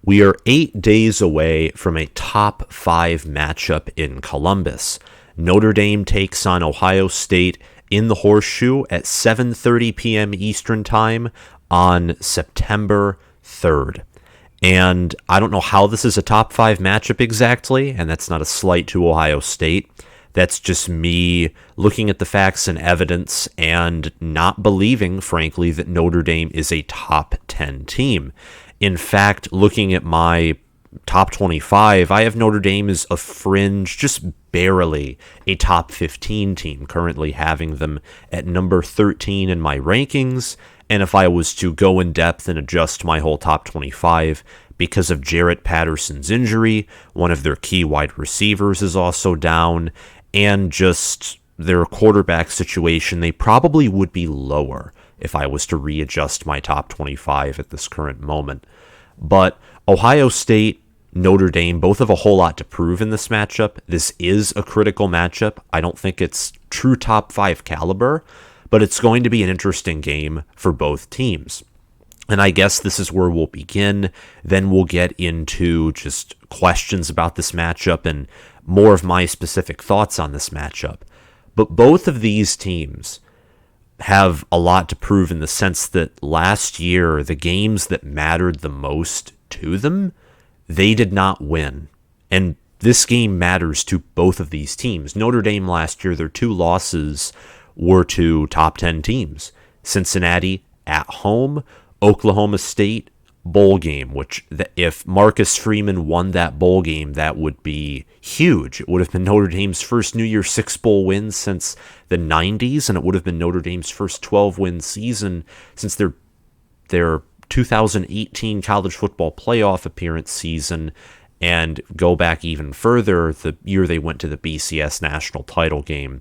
We are 8 days away from a top 5 matchup in Columbus. Notre Dame takes on Ohio State in the Horseshoe at 7:30 p.m. Eastern Time on September 3rd. And I don't know how this is a top 5 matchup exactly, and that's not a slight to Ohio State. That's just me looking at the facts and evidence and not believing, frankly, that Notre Dame is a top 10 team. In fact, looking at my top 25, I have Notre Dame as a fringe, just barely a top 15 team, currently having them at number 13 in my rankings. And if I was to go in depth and adjust my whole top 25 because of Jarrett Patterson's injury, one of their key wide receivers is also down, and just their quarterback situation, they probably would be lower if I was to readjust my top 25 at this current moment. But Ohio State, Notre Dame, both have a whole lot to prove in this matchup. This is a critical matchup. I don't think it's true top 5 caliber, but it's going to be an interesting game for both teams. And I guess this is where we'll begin. Then we'll get into just questions about this matchup and more of my specific thoughts on this matchup. But both of these teams have a lot to prove in the sense that last year, the games that mattered the most to them, they did not win. And this game matters to both of these teams. Notre Dame last year, their 2 losses were to top 10 teams. Cincinnati at home, Oklahoma State bowl game, which if Marcus Freeman won that bowl game, that would be huge. It would have been Notre Dame's first New Year's Six bowl win since the 90s, and it would have been Notre Dame's first 12-win season since their 2018 college football playoff appearance season, and go back even further, the year they went to the BCS national title game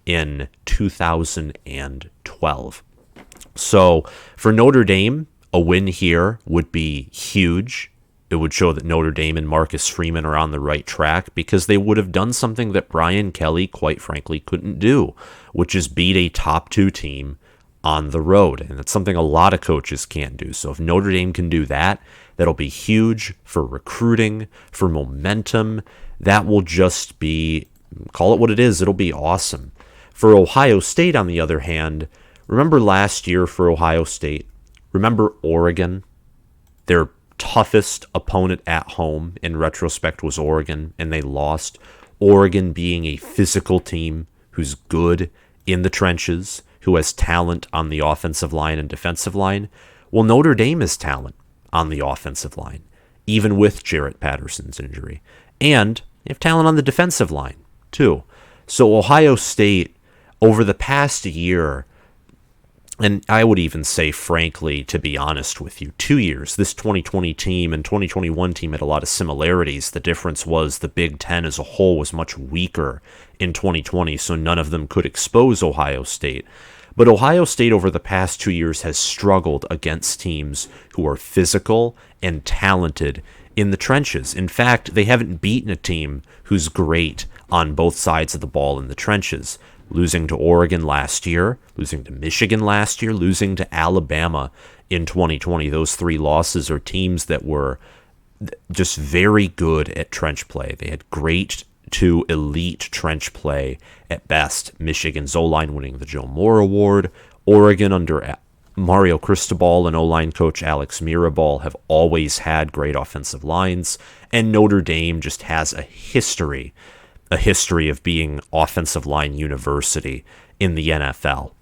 in 2012. So for Notre Dame, a win here would be huge. It would show that Notre Dame and Marcus Freeman are on the right track because they would have done something that Brian Kelly, quite frankly, couldn't do, which is beat a top 2 team on the road. And that's something a lot of coaches can't do. So if Notre Dame can do that, that'll be huge for recruiting, for momentum. That will just be, call it what it is, it'll be awesome. For Ohio State, on the other hand, remember last year for Ohio State, remember Oregon? Their toughest opponent at home in retrospect was Oregon, and they lost. Oregon being a physical team who's good in the trenches, who has talent on the offensive line and defensive line. Well, Notre Dame has talent on the offensive line, even with Jarrett Patterson's injury. And they have talent on the defensive line, too. So Ohio State, over the past year, and I would even say, frankly, to be honest with you, 2 years, this 2020 team and 2021 team had a lot of similarities. The difference was the Big Ten as a whole was much weaker in 2020, so none of them could expose Ohio State. But Ohio State over the past 2 years has struggled against teams who are physical and talented in the trenches. In fact, they haven't beaten a team who's great on both sides of the ball in the trenches. Losing to Oregon last year, losing to Michigan last year, losing to Alabama in 2020. Those 3 losses are teams that were just very good at trench play. They had great to elite trench play at best. Michigan's O-line winning the Joe Moore Award. Oregon under Mario Cristobal and O-line coach Alex Mirabal have always had great offensive lines. And Notre Dame just has a history of being offensive line university in the NFL.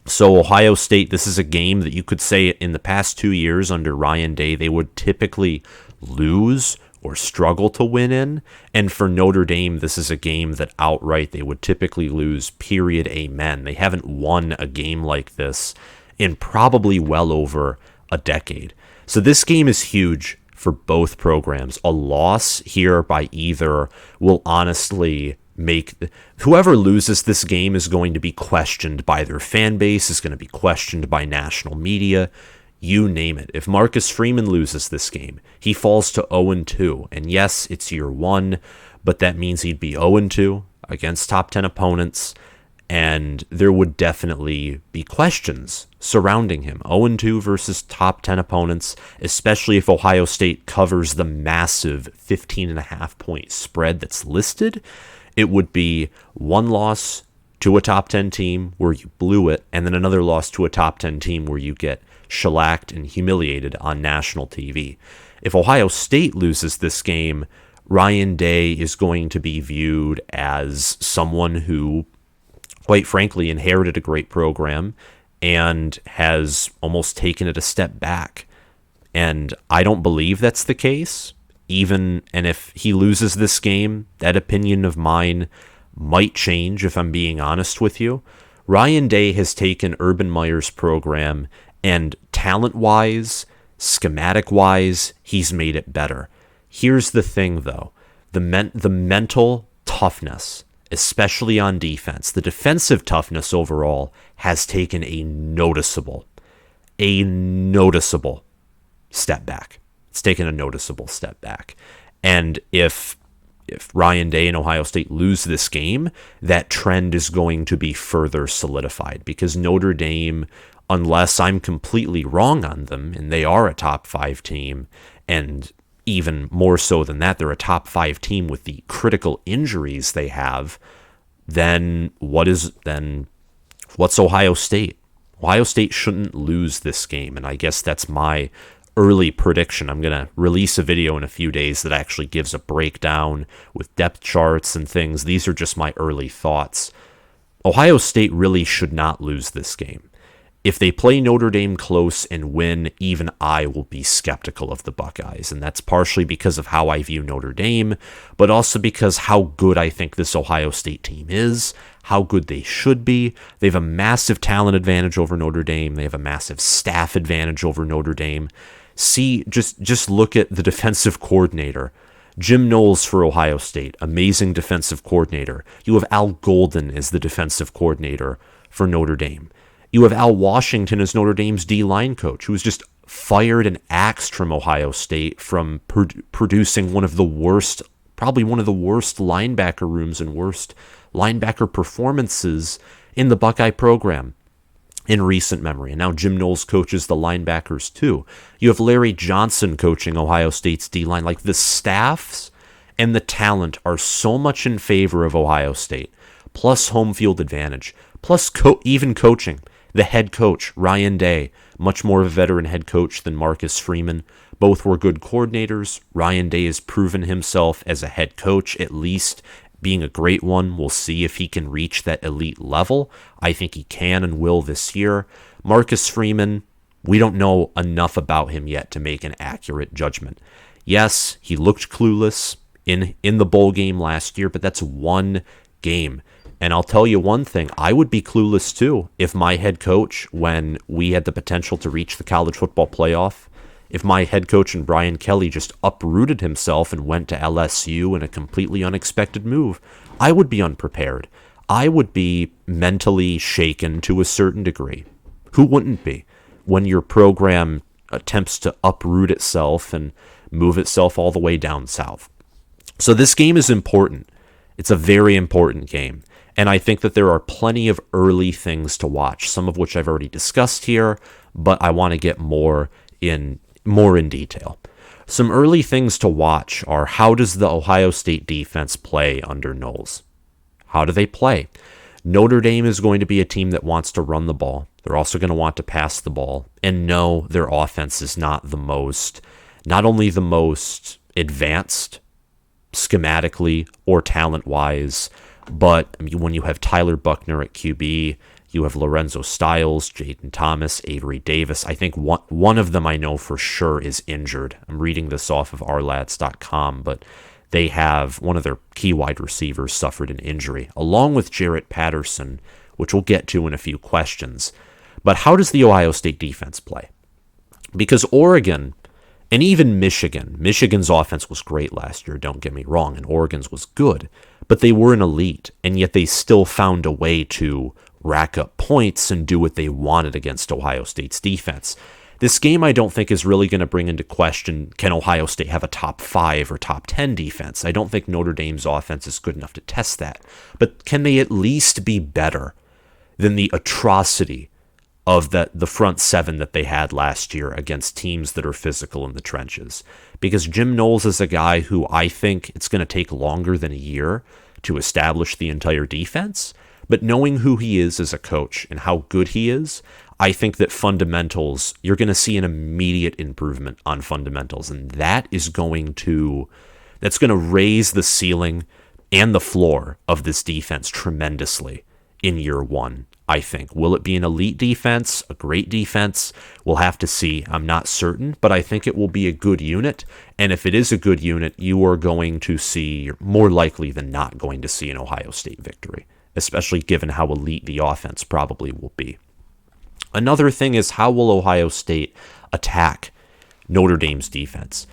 So Ohio State, this is a game that you could say in the past 2 years under Ryan Day, they would typically lose or struggle to win in. And for Notre Dame, this is a game that outright they would typically lose, period, amen. They haven't won a game like this in probably well over a decade. So this game is huge for both programs. A loss here by either will honestly make whoever loses this game is going to be questioned by their fan base, is going to be questioned by national media, you name it. If Marcus Freeman loses this game, he falls to 0-2. And yes, it's year 1, but that means he'd be 0-2 against top 10 opponents. And there would definitely be questions surrounding him. 0-2 versus top 10 opponents, especially if Ohio State covers the massive 15.5-point spread that's listed. It would be one loss to a top 10 team where you blew it, and then another loss to a top 10 team where you get shellacked and humiliated on national TV. If Ohio State loses this game, Ryan Day is going to be viewed as someone who, quite frankly, inherited a great program and has almost taken it a step back. And I don't believe that's the case. And if he loses this game, that opinion of mine might change, if I'm being honest with you. Ryan Day has taken Urban Meyer's program and talent-wise, schematic-wise, he's made it better. Here's the thing, though. The mental toughness, especially on defense, the defensive toughness overall has taken a noticeable step back. It's taken a noticeable step back. And if Ryan Day and Ohio State lose this game, that trend is going to be further solidified, because Notre Dame, unless I'm completely wrong on them, and they are a top 5 team, and even more so than that, they're a top 5 team with the critical injuries they have, then what's Ohio State? Ohio State shouldn't lose this game, and I guess that's my early prediction. I'm going to release a video in a few days that actually gives a breakdown with depth charts and things. These are just my early thoughts. Ohio State really should not lose this game. If they play Notre Dame close and win, even I will be skeptical of the Buckeyes. And that's partially because of how I view Notre Dame, but also because how good I think this Ohio State team is, how good they should be. They have a massive talent advantage over Notre Dame. They have a massive staff advantage over Notre Dame. See, just look at the defensive coordinator. Jim Knowles for Ohio State, amazing defensive coordinator. You have Al Golden as the defensive coordinator for Notre Dame. You have Al Washington as Notre Dame's D-line coach, who was just fired and axed from Ohio State from producing one of the worst linebacker rooms and worst linebacker performances in the Buckeye program in recent memory. And now Jim Knowles coaches the linebackers too. You have Larry Johnson coaching Ohio State's D-line. Like, the staffs and the talent are so much in favor of Ohio State, plus home field advantage, plus even coaching. The head coach, Ryan Day, much more of a veteran head coach than Marcus Freeman. Both were good coordinators. Ryan Day has proven himself as a head coach, at least being a great one. We'll see if he can reach that elite level. I think he can and will this year. Marcus Freeman, we don't know enough about him yet to make an accurate judgment. Yes, he looked clueless in the bowl game last year, but that's one game. And I'll tell you one thing, I would be clueless too if my head coach, when we had the potential to reach the college football playoff, if my head coach and Brian Kelly just uprooted himself and went to LSU in a completely unexpected move, I would be unprepared. I would be mentally shaken to a certain degree. Who wouldn't be when your program attempts to uproot itself and move itself all the way down south? So this game is important. It's a very important game. And I think that there are plenty of early things to watch, some of which I've already discussed here, but I want to get more in detail. Some early things to watch are, how does the Ohio State defense play under Knowles? How do they play? Notre Dame is going to be a team that wants to run the ball. They're also going to want to pass the ball. And no, their offense is not only the most advanced schematically or talent-wise, but when you have Tyler Buckner at QB, you have Lorenzo Styles, Jaden Thomas, Avery Davis. I think one of them I know for sure is injured. I'm reading this off of ourlads.com, but they have one of their key wide receivers suffered an injury, along with Jarrett Patterson, which we'll get to in a few questions. But how does the Ohio State defense play? Because Oregon, and even Michigan's offense was great last year, don't get me wrong, and Oregon's was good, but they were an elite, and yet they still found a way to rack up points and do what they wanted against Ohio State's defense. This game I don't think is really going to bring into question, can Ohio State have a top 5 or top 10 defense? I don't think Notre Dame's offense is good enough to test that. But can they at least be better than the atrocity of the front 7 that they had last year against teams that are physical in the trenches? Because Jim Knowles is a guy who I think it's going to take longer than a year to establish the entire defense. But knowing who he is as a coach and how good he is, I think that fundamentals, you're going to see an immediate improvement on fundamentals. And that's going to raise the ceiling and the floor of this defense tremendously in year 1, I think. Will it be an elite defense, a great defense? We'll have to see. I'm not certain, but I think it will be a good unit. And if it is a good unit, you are going to see, you're more likely than not going to see an Ohio State victory, especially given how elite the offense probably will be. Another thing is, how will Ohio State attack Notre Dame's defense?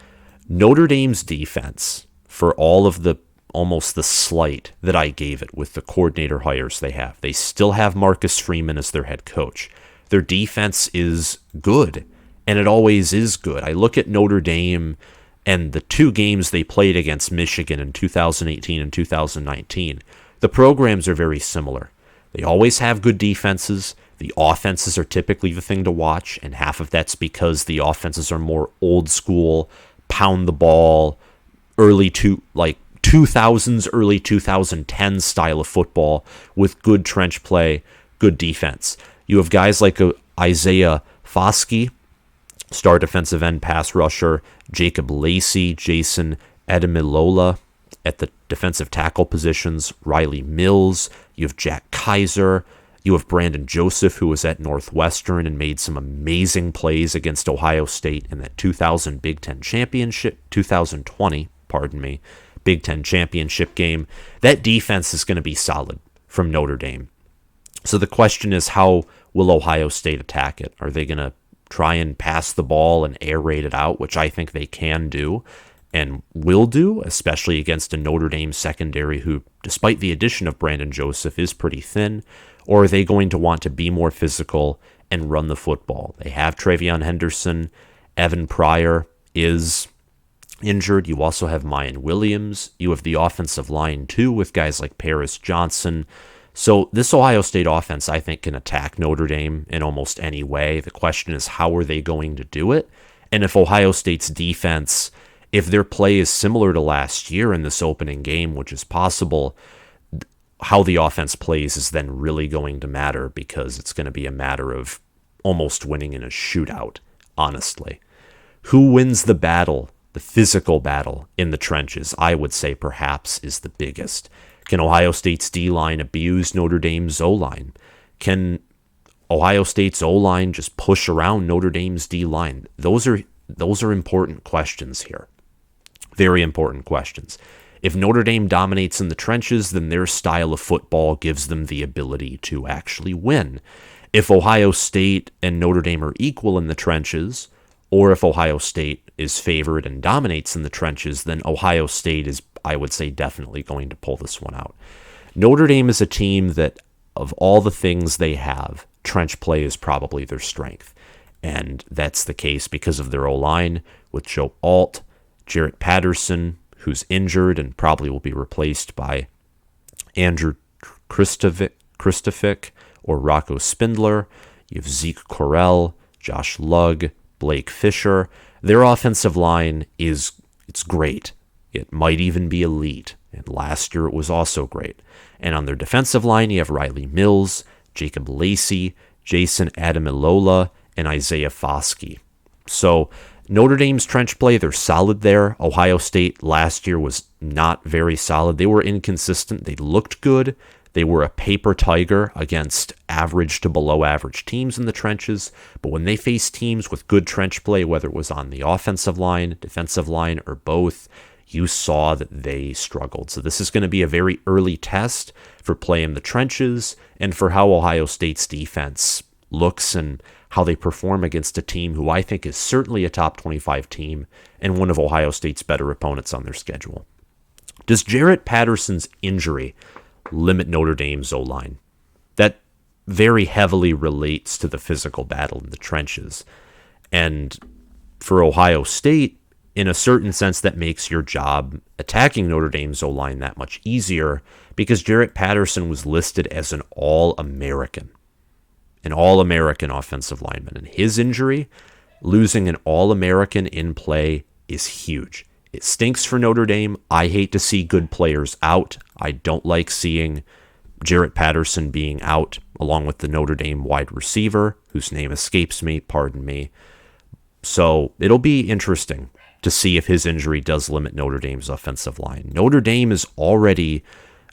Notre Dame's defense, for all of almost the slight that I gave it with the coordinator hires they still have Marcus Freeman as their head coach. Their defense is good, and it always is good. I look at Notre Dame and the 2 games they played against Michigan in 2018 and 2019. The programs are very similar. They always have good defenses. The offenses are typically the thing to watch, and half of that's because the offenses are more old school, pound the ball, early 2000s, early 2010s style of football with good trench play, good defense. You have guys like Isaiah Foskey, star defensive end pass rusher, Jacob Lacey, Jason Ademilola at the defensive tackle positions, Riley Mills, you have Jack Kaiser, you have Brandon Joseph, who was at Northwestern and made some amazing plays against Ohio State in that 2020, Big Ten championship game. That defense is going to be solid from Notre Dame. So the question is, how will Ohio State attack it? Are they going to try and pass the ball and air raid it out, which I think they can do and will do, especially against a Notre Dame secondary who, despite the addition of Brandon Joseph, is pretty thin? Or are they going to want to be more physical and run the football? They have Travion Henderson. Evan Pryor is injured. You also have Mayan Williams. You have the offensive line, too, with guys like Paris Johnson. So this Ohio State offense, I think, can attack Notre Dame in almost any way. The question is, how are they going to do it? And if Ohio State's defense, if their play is similar to last year in this opening game, which is possible, how the offense plays is then really going to matter, because it's going to be a matter of almost winning in a shootout, honestly. Who wins the battle, the physical battle in the trenches, I would say perhaps is the biggest. Can Ohio State's D-line abuse Notre Dame's O-line? Can Ohio State's O-line just push around Notre Dame's D-line? Those are important questions here. Very important questions. If Notre Dame dominates in the trenches, then their style of football gives them the ability to actually win. If Ohio State and Notre Dame are equal in the trenches, or if Ohio State is favored and dominates in the trenches, then Ohio State is, I would say, definitely going to pull this one out. Notre Dame is a team that, of all the things they have, trench play is probably their strength. And that's the case because of their O-line with Joe Alt, Jarrett Patterson, who's injured and probably will be replaced by Andrew Kristofic or Rocco Spindler. You have Zeke Correll, Josh Lugg, Blake Fisher. Their offensive line it's great. It might even be elite. And last year it was also great. And on their defensive line, you have Riley Mills, Jacob Lacey, Jason Ademilola, and Isaiah Foskey. So Notre Dame's trench play, they're solid there. Ohio State last year was not very solid. They were inconsistent. They looked good. They were a paper tiger against average to below average teams in the trenches. But when they faced teams with good trench play, whether it was on the offensive line, defensive line, or both, you saw that they struggled. So this is going to be a very early test for play in the trenches and for how Ohio State's defense looks and how they perform against a team who I think is certainly a top 25 team and one of Ohio State's better opponents on their schedule. Does Jarrett Patterson's injury limit Notre Dame's O-line? That very heavily relates to the physical battle in the trenches. And for Ohio State, in a certain sense, that makes your job attacking Notre Dame's O-line that much easier because Jarrett Patterson was listed as an All-American offensive lineman. And his injury, losing an All-American in play, is huge. It stinks for Notre Dame. I hate to see good players out. I don't like seeing Jarrett Patterson being out, along with the Notre Dame wide receiver, whose name escapes me, pardon me. So it'll be interesting to see if his injury does limit Notre Dame's offensive line. Notre Dame is already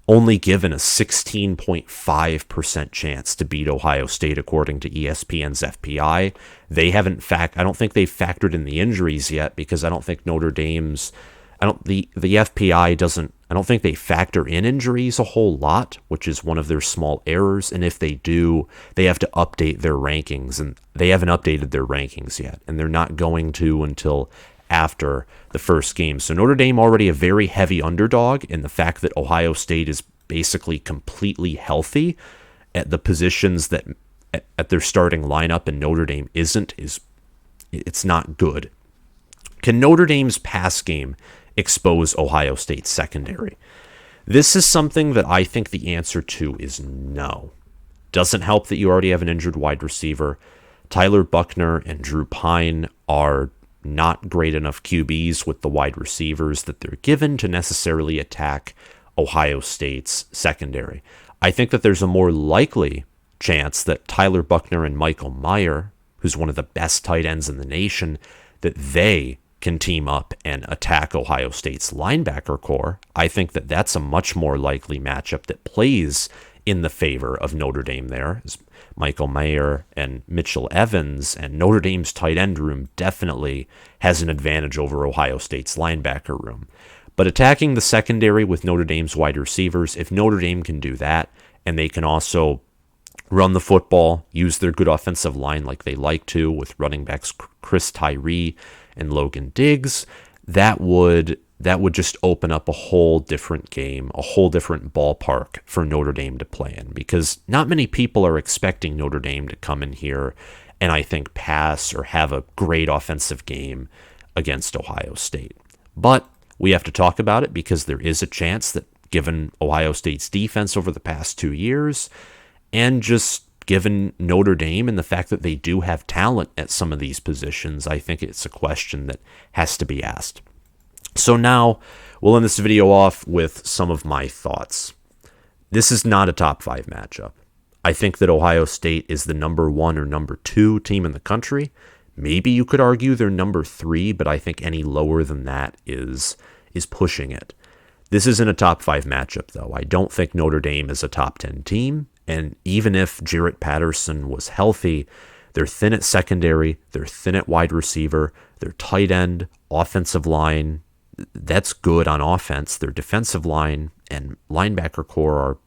only given a 16.5% chance to beat Ohio State, according to ESPN's FPI. They haven't I don't think they've factored in the injuries yet because I don't think Notre Dame's, the FPI doesn't, I don't think they factor in injuries a whole lot, which is one of their small errors. And if they do, they have to update their rankings, and they haven't updated their rankings yet, and they're not going to until after the first game. So Notre Dame already a very heavy underdog, and the fact that Ohio State is basically completely healthy at the positions that at their starting lineup and Notre Dame isn't, it's not good. Can Notre Dame's pass game expose Ohio State's secondary? This is something that I think the answer to is no. Doesn't help that you already have an injured wide receiver. Tyler Buckner and Drew Pine are not great enough QBs with the wide receivers that they're given to necessarily attack Ohio State's secondary. I think that there's a more likely chance that Tyler Buckner and Michael Mayer, who's one of the best tight ends in the nation, that they can team up and attack Ohio State's linebacker core. I think that that's a much more likely matchup that plays in the favor of Notre Dame there. Michael Mayer and Mitchell Evans, and Notre Dame's tight end room definitely has an advantage over Ohio State's linebacker room. But attacking the secondary with Notre Dame's wide receivers, if Notre Dame can do that, and they can also run the football, use their good offensive line like they like to with running backs Chris Tyree and Logan Diggs, that would just open up a whole different game, a whole different ballpark for Notre Dame to play in, because not many people are expecting Notre Dame to come in here and I think pass or have a great offensive game against Ohio State. But we have to talk about it because there is a chance that, given Ohio State's defense over the past 2 years, and just given Notre Dame and the fact that they do have talent at some of these positions, I think it's a question that has to be asked. So now we'll end this video off with some of my thoughts. This is not a top 5 matchup. I think that Ohio State is the number 1 or number 2 team in the country. Maybe you could argue they're number 3, but I think any lower than that is pushing it. This isn't a top 5 matchup, though. I don't think Notre Dame is a top 10 team. And even if Jarrett Patterson was healthy, they're thin at secondary, they're thin at wide receiver, their tight end, offensive line, that's good on offense. Their defensive line and linebacker core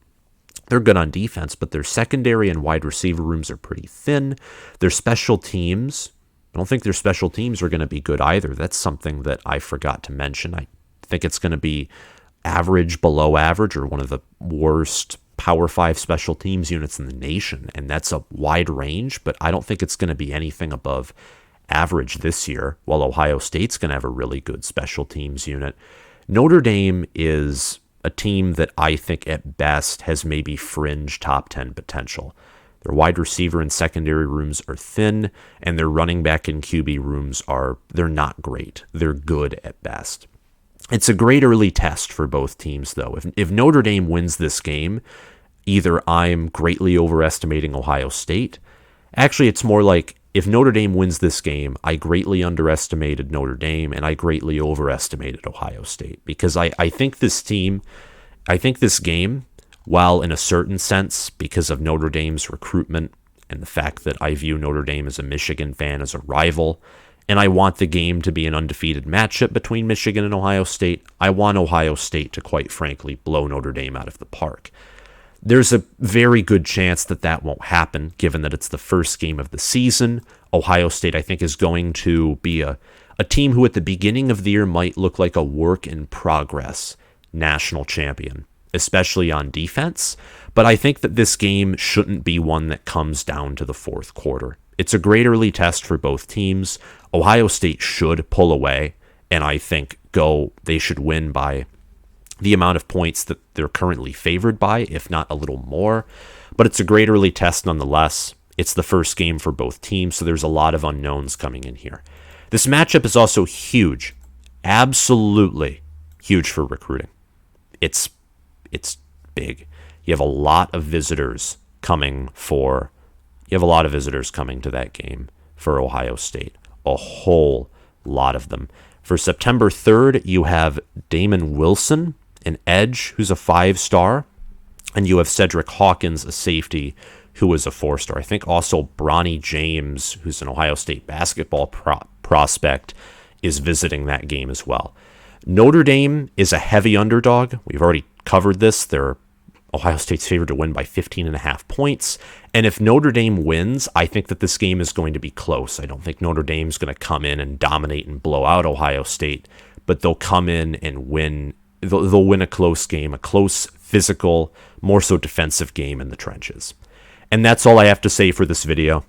they're good on defense, but their secondary and wide receiver rooms are pretty thin. Their special teams, I don't think their special teams are going to be good either. That's something that I forgot to mention. I think it's going to be average, below average, or one of the worst Power 5 special teams units in the nation, and that's a wide range, but I don't think it's going to be anything above average this year, while Ohio State's going to have a really good special teams unit. Notre Dame is a team that I think at best has maybe fringe top 10 potential. Their wide receiver and secondary rooms are thin, and their running back and QB rooms they're not great. They're good at best. It's a great early test for both teams, though. If Notre Dame wins this game, either I'm greatly overestimating Ohio State. Actually, it's more like if Notre Dame wins this game, I greatly underestimated Notre Dame and I greatly overestimated Ohio State. Because I think this game, while in a certain sense, because of Notre Dame's recruitment and the fact that I view Notre Dame as a Michigan fan, as a rival, and I want the game to be an undefeated matchup between Michigan and Ohio State, I want Ohio State to, quite frankly, blow Notre Dame out of the park. There's a very good chance that that won't happen, given that it's the first game of the season. Ohio State, I think, is going to be a team who at the beginning of the year might look like a work-in-progress national champion, especially on defense. But I think that this game shouldn't be one that comes down to the fourth quarter. It's a great early test for both teams. Ohio State should pull away, and I think they should win by the amount of points that they're currently favored by, if not a little more. But it's a great early test nonetheless. It's the first game for both teams, so there's a lot of unknowns coming in here. This matchup is also huge, absolutely huge for recruiting. It's big. You have a lot of visitors coming to that game for Ohio State. A whole lot of them. For September 3rd, you have Damon Wilson, an edge who's a 5-star, and you have Cedric Hawkins, a safety, who is a 4-star. I think also Bronny James, who's an Ohio State basketball prospect, is visiting that game as well. Notre Dame is a heavy underdog. We've already covered this. They're Ohio State's favored to win by 15.5 points. And if Notre Dame wins, I think that this game is going to be close. I don't think Notre Dame's going to come in and dominate and blow out Ohio State, but they'll come in and win. They'll win a close game, a close, physical, more so defensive game in the trenches. And that's all I have to say for this video.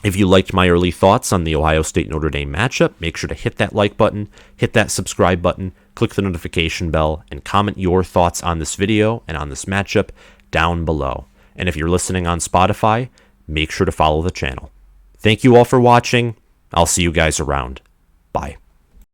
If you liked my early thoughts on the Ohio State-Notre Dame matchup, make sure to hit that like button, hit that subscribe button, click the notification bell, and comment your thoughts on this video and on this matchup down below. And if you're listening on Spotify, make sure to follow the channel. Thank you all for watching. I'll see you guys around. Bye.